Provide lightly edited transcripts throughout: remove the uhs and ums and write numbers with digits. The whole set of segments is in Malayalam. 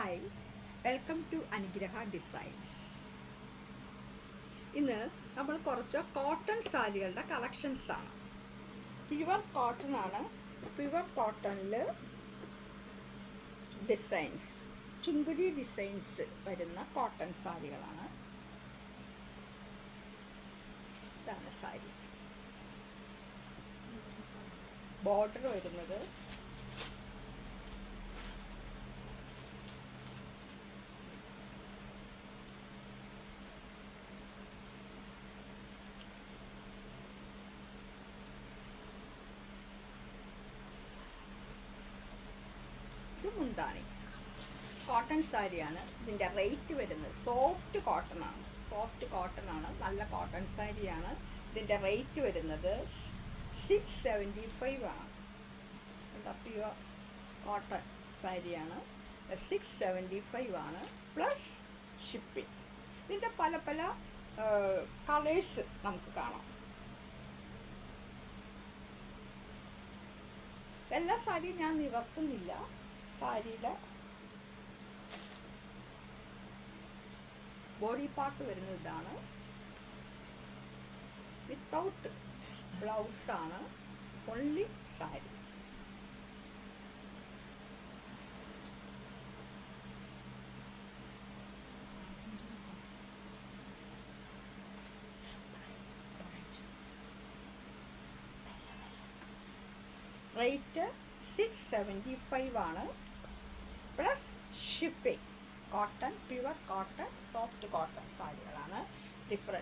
ഹായ്, വെൽക്കം ടു അനുഗ്രഹ ഡിസൈൻസ്. ഇന്ന് നമ്മൾ കുറച്ച് കോട്ടൺ സാരികളുടെ കളക്ഷൻസാണ്. പ്യുവർ കോട്ടൺ ആണ്. പ്യുവർ കോട്ടണിൽ ഡിസൈൻസ്, ചുങ്കുടി ഡിസൈൻസ് വരുന്ന കോട്ടൺ സാരികളാണ്. ഇതാണ് സാരി. ബോർഡർ വരുന്നത് ഇത് മുന്താണി. കോട്ടൺ സാരിയാണ്. ഇതിൻ്റെ റേറ്റ് വരുന്നത് സോഫ്റ്റ് കോട്ടൺ ആണ്. നല്ല കോട്ടൺ സാരിയാണ്. ഇതിൻ്റെ റേറ്റ് വരുന്നത് 675 ആണ്. പ്യുവർ കോട്ടൺ സാരിയാണ്. 675 ആണ് പ്ലസ് ഷിപ്പിംഗ്. ഇതിൻ്റെ പല പല കളേഴ്സ് നമുക്ക് കാണാം. എല്ലാ സാരിയും ഞാൻ നിവർത്തുന്നില്ല. സാരിയുടെ ബോഡി പാർട്ട് വരുന്നത് ഇതാണ്. വിത്തൗട്ട് ബ്ലൗസാണ്, ഓൺലി സാരി. റേറ്റ് 675 ആണ് plus shipping. Cotton, pure cotton, soft cotton സാരികളാണ്.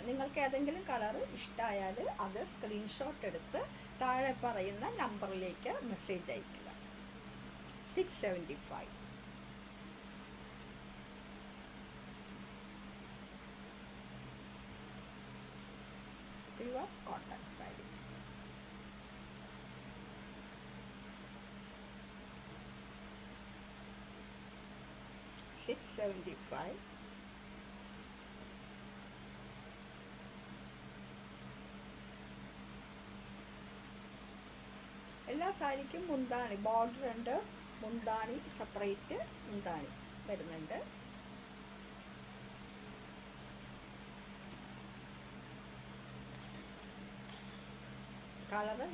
നിങ്ങൾക്ക് ഏതെങ്കിലും കളർ ഇഷ്ടമായാൽ അത് സ്ക്രീൻഷോട്ട് എടുത്ത് താഴെ പറയുന്ന നമ്പറിലേക്ക് മെസ്സേജ് അയക്കുക. 675. Pure cotton sari. $675. എല്ലാ സാരിക്കും മുന്താണി ബോർഡർ ഉണ്ട്. മുന്താണി സെപ്പറേറ്റ് മുന്താണി വരുന്നുണ്ട്. കളറ്